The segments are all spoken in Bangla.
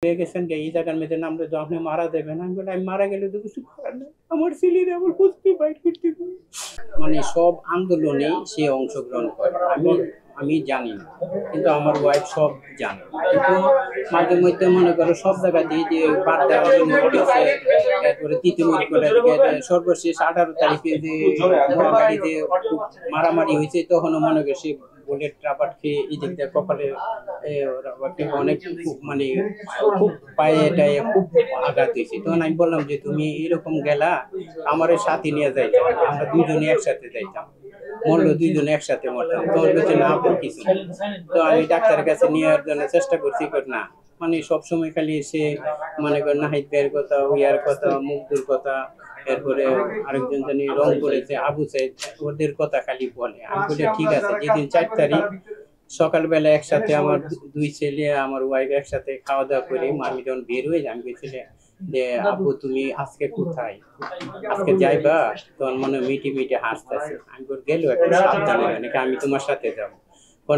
হয়ে গেছেন যে এই জায়গার মেয়েদের নামলে তো আপনি মারা যাবেন। আমি বলি, "আমি মারা গেলে তো কিছু করার নাই। আমার ছেলেরে আমার খুঁজতে বাইর করতে হবে।" মানে সব আন্দোলনেই সে অংশগ্রহণ করে। আমি জানি না। কিন্তু আমার ওয়াইফ সব জানে। কিন্তু মাঝে মধ্যে মনে করো সব জায়গাতেই যে বাদ দেওয়ার জন্য উঠেছে, এরপরে তিতুমির করে সর্বশেষ ১৮ তারিখে যে নোয়াখালীতে খুব মারামারি হয়েছে তখনও মনে করে সে বুলেট রাবার খেয়ে এদিক দিয়ে কপালে অনেক মানে খুব পায়ে টায়ে খুব আঘাত হয়েছে। তখন আমি বললাম যে তুমি এরকম গেলা আমার সাথে নিয়ে যাইতাম, আমরা দুজনে একসাথে যাইতাম, মরলো দুইজনে একসাথে মরতাম। তোর কাছে না কিছু না। তো আমি ডাক্তারের কাছে নেওয়ার জন্য চেষ্টা করছি, না মানে সবসময় খালি এসে মনে কর নাহিদ ভাইয়ের কথা, উইয়ার কথা, মুগ্ধুর কথা, এরপরে আরেকজন জানি রং করেছে আবু সাইদ, ওদের কথা খালি বলে। আমি বলি ঠিক আছে, যেদিন ৪ তারিখ সকালবেলা একসাথে আমার দুই ছেলে আমার ওয়াইফ একসাথে খাওয়া দাওয়া করে আমি যখন বের হয়ে যাই, আমি বলছিলাম যে আব্বু তুমি আজকে কোথায়, আজকে যাইবা? তখন মনে মিটি মিটি হাসতেছে। আমি বল গেল একটু সাবধানে নাকি আমি তোমার সাথে যাবো?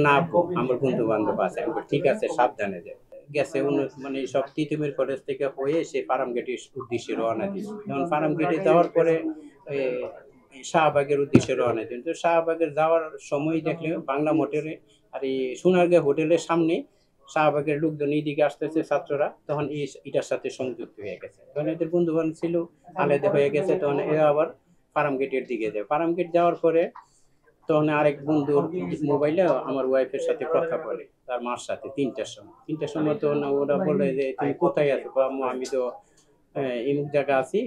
না আব্বু আমার বন্ধু বান্ধব আছে। আমি বল ঠিক আছে সাবধানে যাই। গেছে মানে সব তিতুমির কলেজ থেকে হয়ে সে ফার্মগেটের উদ্দেশ্যে রওনা দিয়েছে। যখন ফার্মগেটে যাওয়ার পরে শাহবাগের উদ্দেশ্যে রওনা দিন। তো শাহবাগের যাওয়ার সময় দেখলে বাংলা মোটরে আর এই সোনারগাঁ হোটেলের সামনে শাহবাগের লোকজন এইদিকে আসতেছে ছাত্ররা, তখন এটার সাথে সংযুক্ত হয়ে গেছে। তখন এদের বন্ধু বান্ধব ছিল আলাদা হয়ে গেছে। তখন এরা আবার ফার্মগেটের দিকে যায়। ফার্মগেট যাওয়ার পরে তখন আরেক বন্ধুর মোবাইলে আমার ওয়াইফের সাথে কথা বলে, তার মার সাথে ৩টার সময় তখন ওরা বলে যে তুমি কোথায় আছো? আম্মু আমি তো এমুক জায়গা আছি,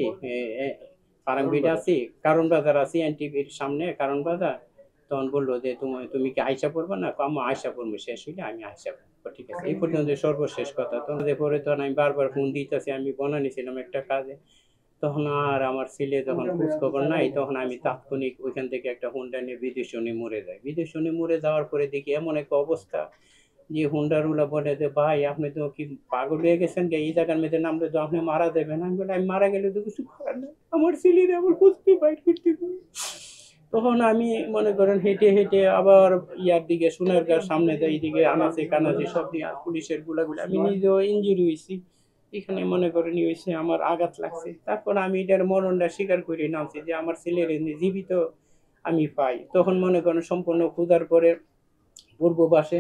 ফার্মগেটে আছি, কারণ বাজার আছি, এনটিভির সামনে কারণ বাজার। তখন বললো যে তুমি কি আয়সা পড়বা? না আম্মু আয়সা পড়বো, শেষ হইলে আমি আয়সা পড়বো। ঠিক আছে, এই পর্যন্ত সর্বশেষ কথা। তখন পরে তখন আমি বারবার ফোন দিতেছি, আমি বনানি ছিলাম একটা কাজে। তখন আর আমার ছেলে যখন খোঁজ খবর নাই, তখন আমি তাৎক্ষণিক ওইখান থেকে একটা হুন্ডা নিয়ে বিদেশনে মরে যাই। বিদেশনে মরে যাওয়ার পরে দেখি এমন একটা অবস্থা যে হুন্ডার ওলা বলে যে ভাই আপনি তো কি পাগল হয়ে গেছেন, এই জায়গার মেয়েদের নামলে তো আপনি মারা যাবেন। আমি বলি, আমি মারা গেলে তো কিছু করার নাই, আমার ছেলেরে আমার খুঁজতে বাইর করতে হবে। তখন আমি মনে করেন হেঁটে হেঁটে আবার ইয়ার দিকে সোনারগাঁর সামনে যাই, এদিকে আনাচে কানাচে সব দিয়ে পুলিশের গুলাগুলি, আমি নিজেও ইঞ্জুরি হয়েছি, এখানে মনে করেন হয়েছে আমার আঘাত লাগছে। তারপর আমি এটার মরণটা স্বীকার করে নামছি যে আমার ছেলের জীবিত আমি পাই। তখন মনে করেন সম্পূর্ণ খোঁজার পরে পূর্ব পাশে,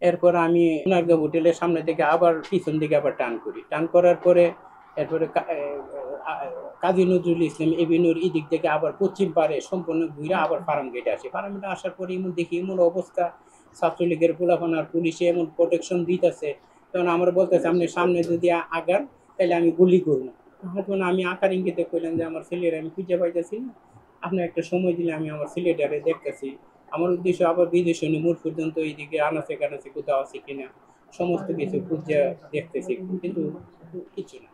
এরপর আমি সোনারগাঁও হোটেলের সামনে থেকে আবার পিছন দিকে আবার টান করি, টান করার পরে এরপরে কাজী নজরুল ইসলাম এভিনিউর এই দিক থেকে আবার পশ্চিম পারে সম্পূর্ণ ঘুরে আবার ফার্ম গেটে আসি। ফার্ম গেটে আসার পরে এমন দেখি এমন অবস্থা, ছাত্রলীগের পোলাপানার পুলিশে এমন প্রোটেকশন দিতেছে। তখন আমার বলতেছে আপনি সামনে যদি আগান তাহলে আমি গুলি করবো। তখন আমি আকার ইঙ্গিতে কইলাম যে আমার ছেলের আমি খুঁজে পাইতেছি না, আপনি একটা সময় দিলে আমি আমার ছেলেটারে দেখতেছি। আমার উদ্দেশ্য আবার বিদেশে মোড় পর্যন্ত এইদিকে আনাচে কানাচে কোথাও আছে কিনা সমস্ত কিছু খুঁজে দেখতেছি, কিন্তু কিছু না।